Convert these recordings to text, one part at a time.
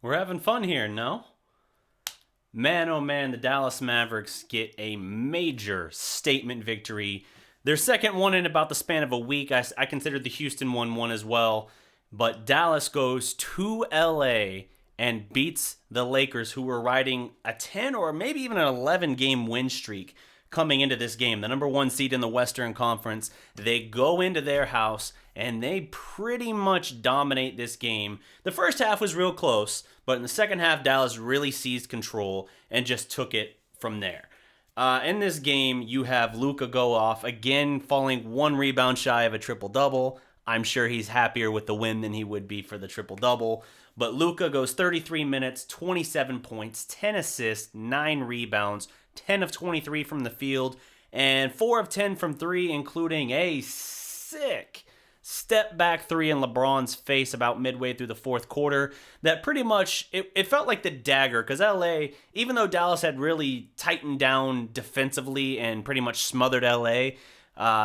We're having fun here, no? Man, oh man, the Dallas Mavericks get a major statement victory. Their second one in about the span of a week. I considered the Houston one as well. But Dallas goes to LA and beats the Lakers, who were riding a 10 or maybe even an 11 game win streak coming into this game. The number one seed in the Western Conference. They go into their house and they pretty much dominate this game. The first half was real close, but in the second half, Dallas really seized control and just took it from there. In this game, you have Luka go off, again falling one rebound shy of a triple-double. I'm sure he's happier with the win than he would be for the triple-double. But Luka goes 33 minutes, 27 points, 10 assists, 9 rebounds, 10 of 23 from the field, and 4 of 10 from 3, including a sick step back 3 in LeBron's face about midway through the fourth quarter. That pretty much, it felt like the dagger, because LA, even though Dallas had really tightened down defensively and pretty much smothered LA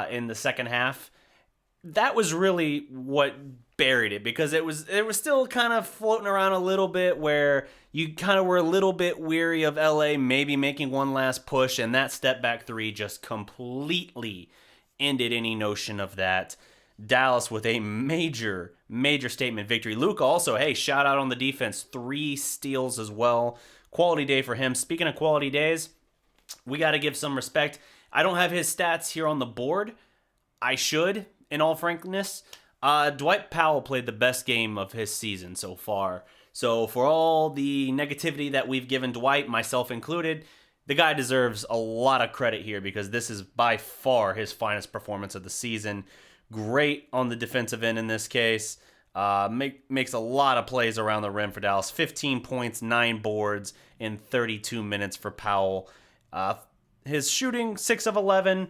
in the second half, that was really what buried it, because it was still kind of floating around a little bit where you kind of were a little bit weary of LA maybe making one last push, and that step back 3 just completely ended any notion of that. Dallas with a major statement victory. Luka also, hey, shout out on the defense, 3 steals as well. Quality day for him. Speaking of quality days, we got to give some respect. I don't have his stats here on the board. I should, in all frankness. Dwight Powell played the best game of his season so far. So for all the negativity that we've given Dwight, myself included, the guy deserves a lot of credit here, because this is by far his finest performance of the season. Great on the defensive end in this case. Makes a lot of plays around the rim for Dallas. 15 points, 9 boards in 32 minutes for Powell. His shooting, 6 of 11.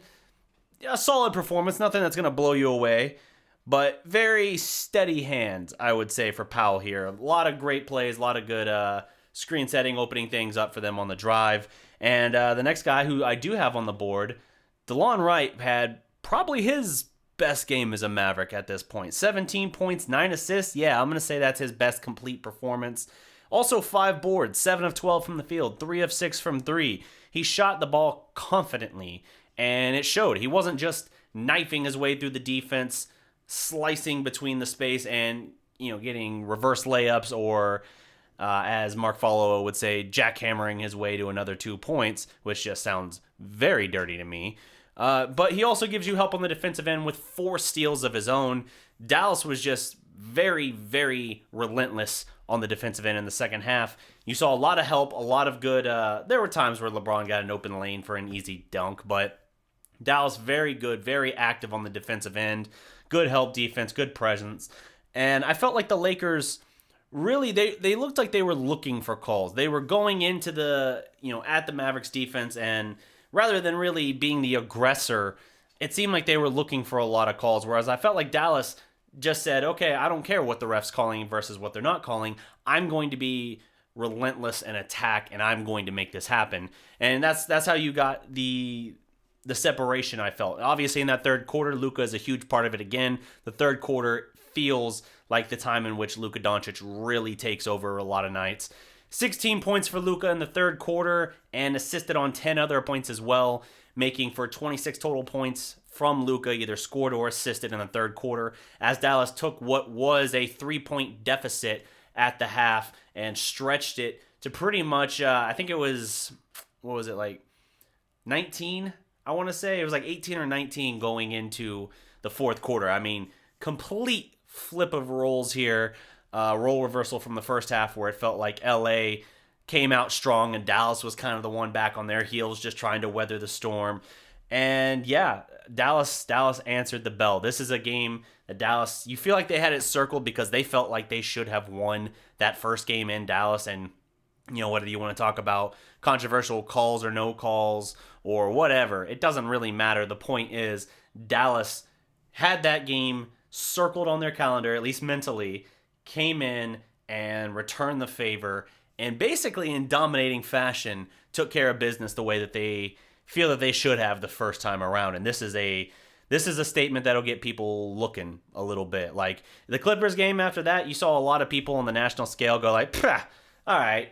A solid performance. Nothing that's going to blow you away. But very steady hands, I would say, for Powell here. A lot of great plays, a lot of good screen setting, opening things up for them on the drive. And the next guy who I do have on the board, DeLon Wright, had probably his best game as a Maverick at this point. 17 points, 9 assists. Yeah, I'm going to say that's his best complete performance. Also 5 boards, 7 of 12 from the field, 3 of 6 from 3. He shot the ball confidently, and it showed. He wasn't just knifing his way through the defense, slicing between the space and, getting reverse layups, or as Mark Follow would say, jackhammering his way to another 2 points, which just sounds very dirty to me. But he also gives you help on the defensive end with 4 steals of his own. Dallas was just very, very relentless on the defensive end in the second half. You saw a lot of help, a lot of good. There were times where LeBron got an open lane for an easy dunk, but Dallas very good, very active on the defensive end. Good help defense, good presence. And I felt like the Lakers really, they looked like they were looking for calls. They were going into at the Mavericks defense, and rather than really being the aggressor, it seemed like they were looking for a lot of calls, whereas I felt like Dallas just said, okay, I don't care what the ref's calling versus what they're not calling. I'm going to be relentless and attack, and I'm going to make this happen. And that's how you got the separation, I felt. Obviously, in that third quarter, Luka is a huge part of it again. The third quarter feels like the time in which Luka Doncic really takes over a lot of nights. 16 points for Luka in the third quarter, and assisted on 10 other points as well, making for 26 total points from Luka, either scored or assisted in the third quarter, as Dallas took what was a 3-point deficit at the half and stretched it to pretty much, I think it was, 19? I want to say it was like 18 or 19 going into the fourth quarter. I mean, complete flip of roles here. Role reversal from the first half, where it felt like LA came out strong and Dallas was kind of the one back on their heels, just trying to weather the storm. And yeah, Dallas answered the bell. This is a game that Dallas, you feel like they had it circled, because they felt like they should have won that first game in Dallas. And whether you want to talk about controversial calls or no calls or whatever, it doesn't really matter. The point is, Dallas had that game circled on their calendar, at least mentally, came in and returned the favor, and basically in dominating fashion took care of business the way that they feel that they should have the first time around. And this is a This is a statement that'll get people looking a little bit. Like the Clippers game after that, you saw a lot of people on the national scale go like, all right,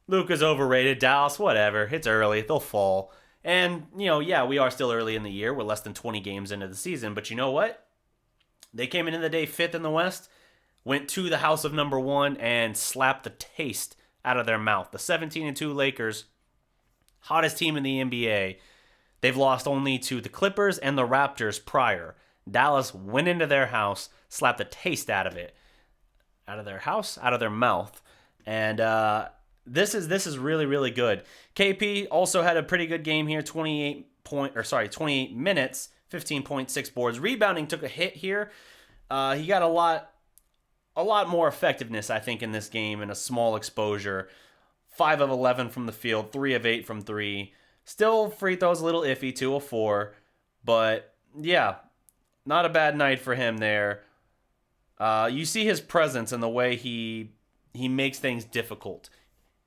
Luka's overrated, Dallas, whatever. It's early, they'll fall. And, yeah, we are still early in the year. We're less than 20 games into the season. But you know what? They came into the day fifth in the West, went to the house of number one, and slapped the taste out of their mouth. The 17-2 Lakers, hottest team in the NBA. They've lost only to the Clippers and the Raptors prior. Dallas went into their house, slapped the taste out of it. Out of their house, out of their mouth. And this is really, really good. KP also had a pretty good game here, 28 minutes, 15.6 boards. Rebounding took a hit here. He got a lot more effectiveness, I think, in this game in a small exposure. 5 of 11 from the field, 3 of 8 from 3. Still, free throws a little iffy, 2 of 4. But, yeah, not a bad night for him there. You see his presence and the way he makes things difficult.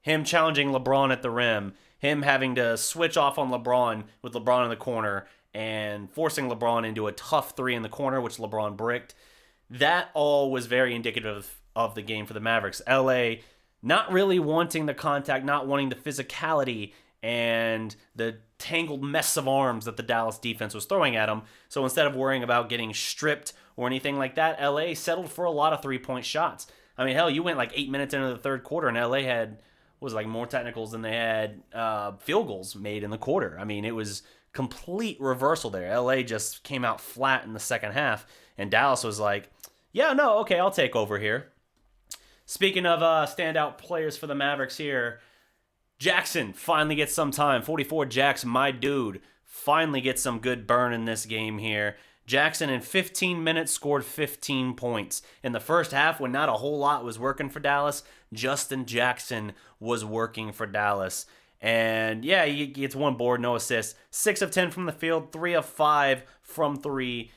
Him challenging LeBron at the rim. Him having to switch off on LeBron with LeBron in the corner and forcing LeBron into a tough 3 in the corner, which LeBron bricked. That all was very indicative of the game for the Mavericks. LA not really wanting the contact, not wanting the physicality and the tangled mess of arms that the Dallas defense was throwing at them. So instead of worrying about getting stripped or anything like that, LA settled for a lot of three-point shots. I mean, hell, you went like 8 minutes into the third quarter and LA had more technicals than they had field goals made in the quarter. I mean, it was complete reversal there. LA just came out flat in the second half, and Dallas was like, yeah, no, okay, I'll take over here. Speaking of standout players for the Mavericks here, Jackson finally gets some time. 44 Jackson, my dude, finally gets some good burn in this game here. Jackson in 15 minutes scored 15 points. In the first half, when not a whole lot was working for Dallas, Justin Jackson was working for Dallas. And yeah, he gets 1 board, no assists. 6 of 10 from the field, 3 of 5 from 3.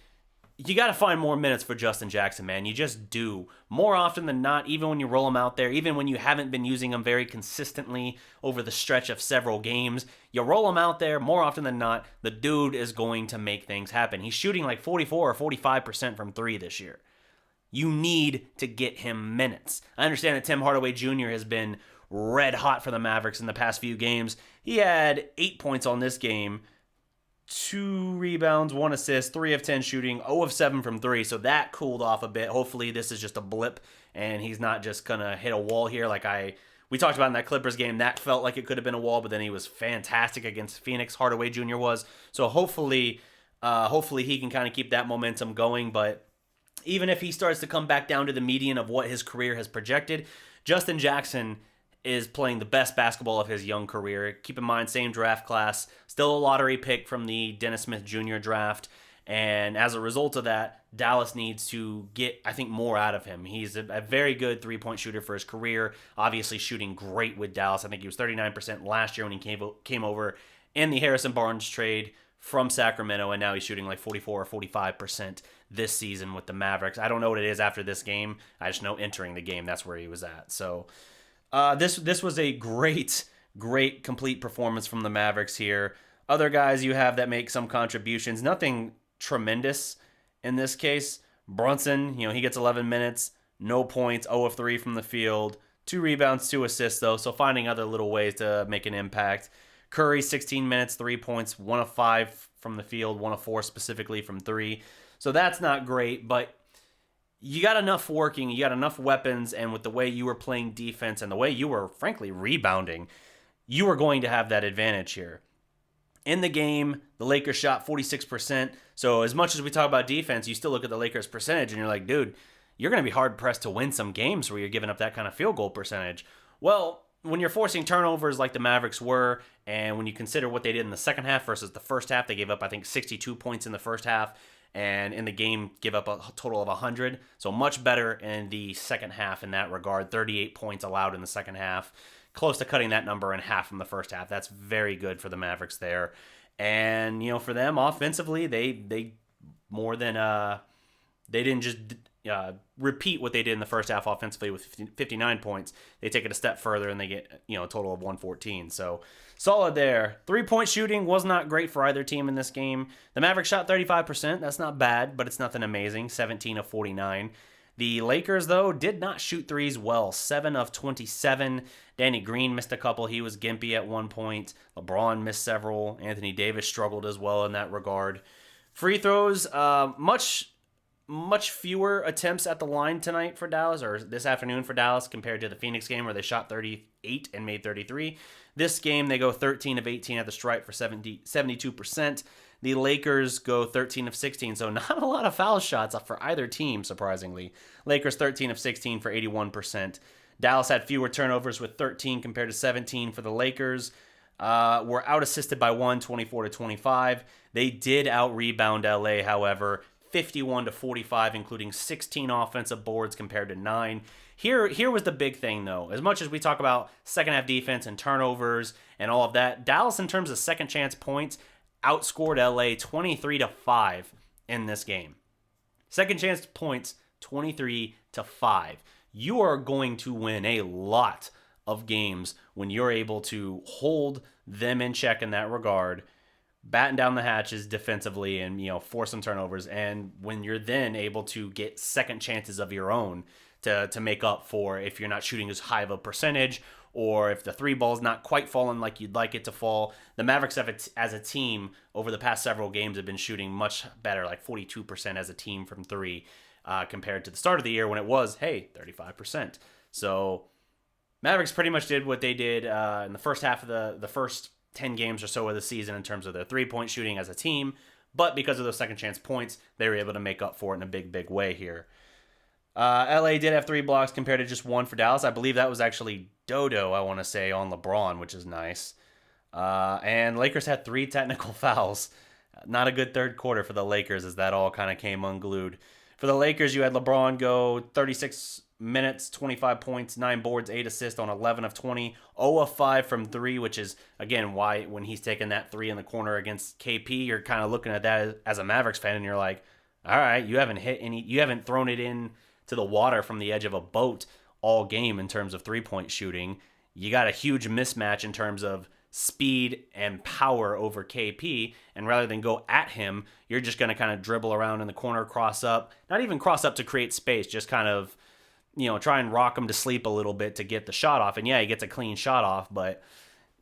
You got to find more minutes for Justin Jackson, man. You just do. More often than not, even when you roll him out there, even when you haven't been using him very consistently over the stretch of several games, you roll him out there, more often than not, the dude is going to make things happen. He's shooting like 44 or 45% from 3 this year. You need to get him minutes. I understand that Tim Hardaway Jr. has been red hot for the Mavericks in the past few games. He had 8 points on this game, 2 rebounds, 1 assist, 3 of 10 shooting, 0 of 7 from 3. So that cooled off a bit. Hopefully this is just a blip and he's not just going to hit a wall here we talked about in that Clippers game. That felt like it could have been a wall, but then he was fantastic against Phoenix. Hardaway Jr. was. So hopefully he can kind of keep that momentum going. But even if he starts to come back down to the median of what his career has projected, Justin Jackson is playing the best basketball of his young career. Keep in mind, same draft class, still a lottery pick from the Dennis Smith Jr. draft. And as a result of that, Dallas needs to get, I think, more out of him. He's a very good three-point shooter for his career, obviously shooting great with Dallas. I think he was 39% last year when he came over in the Harrison Barnes trade from Sacramento, and now he's shooting like 44 or 45% this season with the Mavericks. I don't know what it is after this game. I just know entering the game, that's where he was at. So this was a great complete performance from the Mavericks here. Other guys you have that make some contributions, nothing tremendous in this case. Brunson, he gets 11 minutes, no points, 0 of 3 from the field, 2 rebounds, 2 assists though, so finding other little ways to make an impact. Curry, 16 minutes, 3 points, 1 of 5 from the field, 1 of 4 specifically from 3. So that's not great, but you got enough working, you got enough weapons, and with the way you were playing defense and the way you were, frankly, rebounding, you were going to have that advantage here. In the game, the Lakers shot 46%. So as much as we talk about defense, you still look at the Lakers' percentage and you're like, dude, you're going to be hard-pressed to win some games where you're giving up that kind of field goal percentage. Well, when you're forcing turnovers like the Mavericks were, and when you consider what they did in the second half versus the first half, they gave up, I think, 62 points in the first half, and in the game give up a total of 100. So much better in the second half in that regard. 38 points allowed in the second half. Close to cutting that number in half from the first half. That's very good for the Mavericks there. And, for them offensively, they more than they didn't just repeat what they did in the first half offensively with 59 points. They take it a step further and they get, a total of 114. So Solid there. 3-point shooting was not great for either team in this game. The Mavericks shot 35%. That's not bad, but it's nothing amazing. 17 of 49. The Lakers, though, did not shoot threes well. 7 of 27. Danny Green missed a couple. He was gimpy at one point. LeBron missed several. Anthony Davis struggled as well in that regard. Free throws, much fewer attempts at the line tonight for Dallas, or this afternoon for Dallas, compared to the Phoenix game where they shot 38 and made 33. This game, they go 13 of 18 at the stripe for 72%. The Lakers go 13 of 16, so not a lot of foul shots for either team, surprisingly. Lakers 13 of 16 for 81%. Dallas had fewer turnovers with 13 compared to 17 for the Lakers. Were out-assisted by 1, 24 to 25. They did out-rebound LA, however, 51 to 45, including 16 offensive boards compared to 9. Here was the big thing, though. As much as we talk about second-half defense and turnovers and all of that, Dallas, in terms of second-chance points, outscored LA 23 to 5 in this game. Second-chance points, 23 to 5. You are going to win a lot of games when you're able to hold them in check in that regard, batten down the hatches defensively, and force some turnovers. And when you're then able to get second chances of your own to make up for if you're not shooting as high of a percentage, or if the three ball's not quite falling like you'd like it to fall. The Mavericks as a team over the past several games have been shooting much better, like 42% as a team from three, compared to the start of the year when it was 35%. So Mavericks pretty much did what they did in the first half of the first 10 games or so of the season in terms of their three-point shooting as a team, but because of those second chance points, they were able to make up for it in a big way here. LA did have 3 blocks compared to just 1 for Dallas. I believe that was actually Dodo, I want to say, on LeBron, which is nice. And Lakers had 3 technical fouls. Not a good third quarter for the Lakers as that all kind of came unglued. For the Lakers, you had LeBron go 36 minutes, 25 points, 9 boards, 8 assists on 11 of 20, 0 of 5 from 3, which is, again, why when he's taking that 3 in the corner against KP, you're kind of looking at that as a Mavericks fan, and you're like, all right, you haven't thrown it in to the water from the edge of a boat all game in terms of three-point shooting. You got a huge mismatch in terms of speed and power over KP, and rather than go at him, you're just going to kind of dribble around in the corner, cross up, not even cross up to create space, just kind of, try and rock him to sleep a little bit to get the shot off. And yeah, he gets a clean shot off, but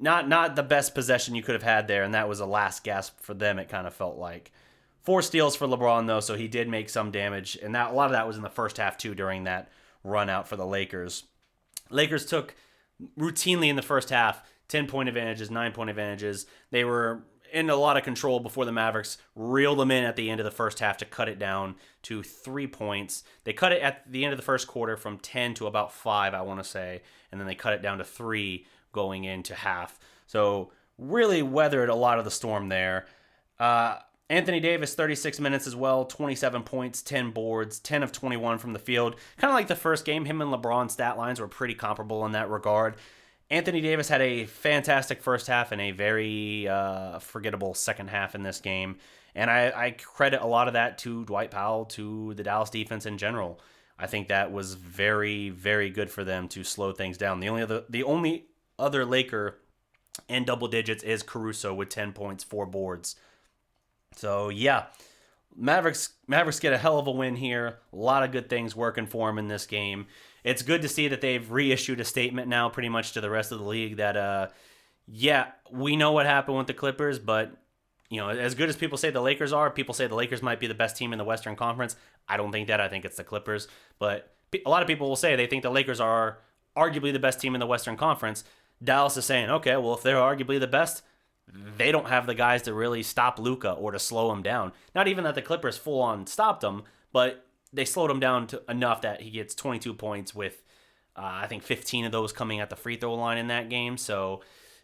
not the best possession you could have had there, and that was a last gasp for them, it kind of felt like. 4 steals for LeBron, though, so he did make some damage, and a lot of that was in the first half, too, during that run out for the Lakers. Lakers took routinely in the first half 10-point advantages, 9-point advantages. They were in a lot of control before the Mavericks reeled them in at the end of the first half to cut it down to 3 points. They cut it at the end of the first quarter from 10 to about 5, I want to say, and then they cut it down to 3 going into half. So really weathered a lot of the storm there. Anthony Davis, 36 minutes as well, 27 points, 10 boards, 10 of 21 from the field. Kind of like the first game, him and LeBron's stat lines were pretty comparable in that regard. Anthony Davis had a fantastic first half and a very forgettable second half in this game. And I credit a lot of that to Dwight Powell, to the Dallas defense in general. I think that was very, very good for them to slow things down. The only other Laker in double digits is Caruso with 10 points, 4 boards. So, yeah, Mavericks get a hell of a win here. A lot of good things working for them in this game. It's good to see that they've reissued a statement now pretty much to the rest of the league that, we know what happened with the Clippers, but, as good as people say the Lakers are, people say the Lakers might be the best team in the Western Conference. I don't think that. I think it's the Clippers. But a lot of people will say they think the Lakers are arguably the best team in the Western Conference. Dallas is saying, okay, well, if they're arguably the best, they don't have the guys to really stop Luka or to slow him down. Not even that the Clippers full-on stopped him, but they slowed him down to enough that he gets 22 points with, I think, 15 of those coming at the free throw line in that game. So,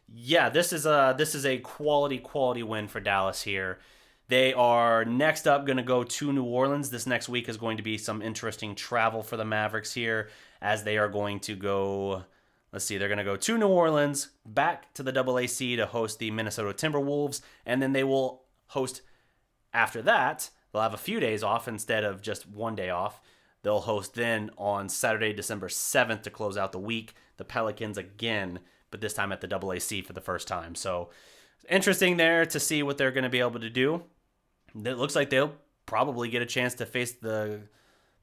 yeah, this is a quality win for Dallas here. They are next up going to go to New Orleans. This next week is going to be some interesting travel for the Mavericks here, as they are going to go... Let's see, they're going to go to New Orleans, back to the AAC to host the Minnesota Timberwolves, and then they will host, after that, they'll have a few days off instead of just one day off. They'll host then on Saturday, December 7th to close out the week, the Pelicans again but this time at the AAC for the first time. So interesting there to see what they're going to be able to do. It looks like they'll probably get a chance to face the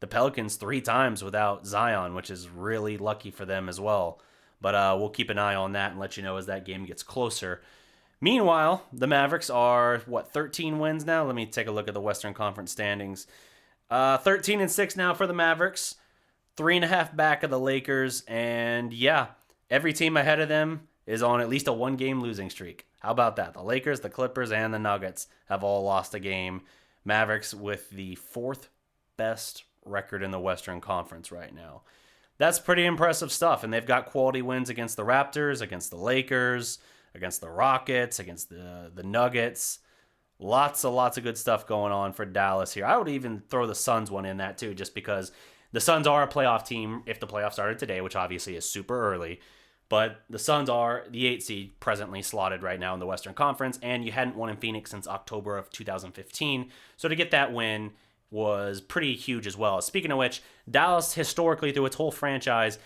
Pelicans 3 times without Zion, which is really lucky for them as well. But we'll keep an eye on that and let you know as that game gets closer. Meanwhile, the Mavericks are, 13 wins now? Let me take a look at the Western Conference standings. 13-6 now for the Mavericks. 3.5 back of the Lakers. And yeah, every team ahead of them is on at least a 1-game losing streak. How about that? The Lakers, the Clippers, and the Nuggets have all lost a game. Mavericks with the 4th best record in the Western Conference right now. That's pretty impressive stuff. And they've got quality wins against the Raptors, against the Lakers, against the Rockets, against the Nuggets. Lots of good stuff going on for Dallas here. I would even throw the Suns one in that too, just because the Suns are a playoff team if the playoffs started today, which obviously is super early. But the Suns are the 8 seed presently slotted right now in the Western Conference, and you hadn't won in Phoenix since October of 2015. So to get that win was pretty huge as well. Speaking of which, Dallas historically through its whole franchise,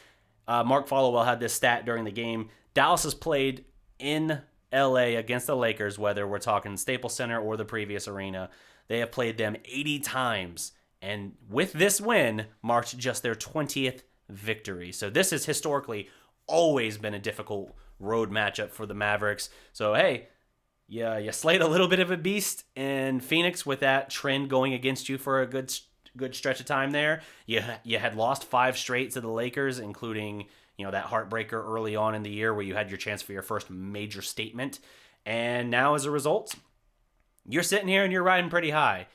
Mark Followell had this stat during the game. Dallas has played in LA against the Lakers, whether we're talking Staples Center or the previous arena. They have played them 80 times, and with this win, marked just their 20th victory. So this has historically always been a difficult road matchup for the Mavericks. So hey, you slayed a little bit of a beast in Phoenix with that trend going against you for a good stretch of time there. You had lost 5 straight to the Lakers, including that heartbreaker early on in the year where you had your chance for your first major statement. And now as a result, you're sitting here and you're riding pretty high.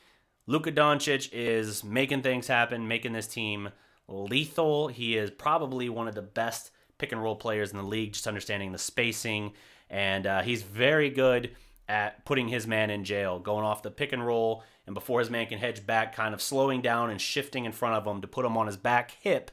Luka Doncic is making things happen, making this team lethal. He is probably one of the best pick and roll players in the league, just understanding the spacing. And he's very good at putting his man in jail, going off the pick and roll, and before his man can hedge back, kind of slowing down and shifting in front of him to put him on his back hip.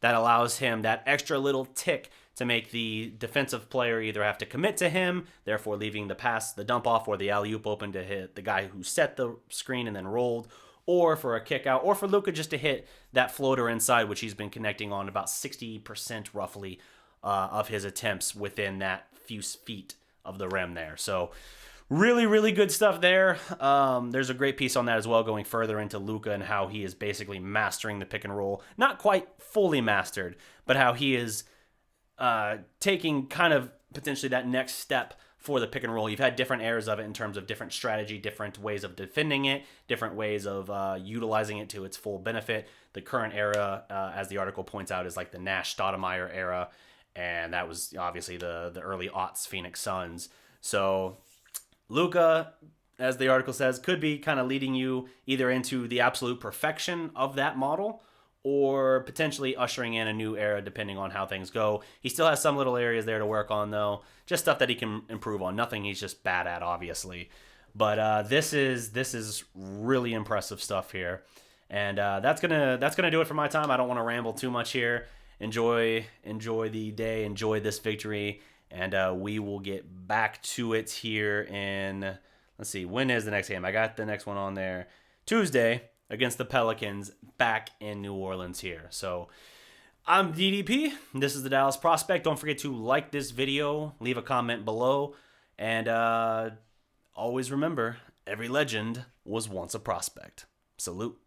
That allows him that extra little tick to make the defensive player either have to commit to him, therefore leaving the pass, the dump off, or the alley-oop open to hit the guy who set the screen and then rolled, or for a kick out, or for Luka just to hit that floater inside, which he's been connecting on about 60% roughly of his attempts within that few feet of the rim there. So really good stuff there. There's a great piece on that as well, going further into Luka and how he is basically mastering the pick and roll. Not quite fully mastered, but how he is taking kind of potentially that next step for the pick and roll. You've had different eras of it in terms of different strategy, different ways of defending it, different ways of utilizing it to its full benefit. The current era, as the article points out, is like the Nash-Stoudemire era, and that was obviously the early aughts Phoenix Suns. So Luka, as the article says, could be kind of leading you either into the absolute perfection of that model or potentially ushering in a new era depending on how things go. He still has some little areas there to work on, though. Just stuff that he can improve on. Nothing he's just bad at, obviously. But this is really impressive stuff here. And that's gonna do it for my time. I don't want to ramble too much here. Enjoy the day. Enjoy this victory. And we will get back to it here in, let's see, when is the next game? I got the next one on there. Tuesday against the Pelicans back in New Orleans here. So I'm DDP. This is the Dallas Prospect. Don't forget to like this video, leave a comment below, and always remember, every legend was once a prospect. Salute.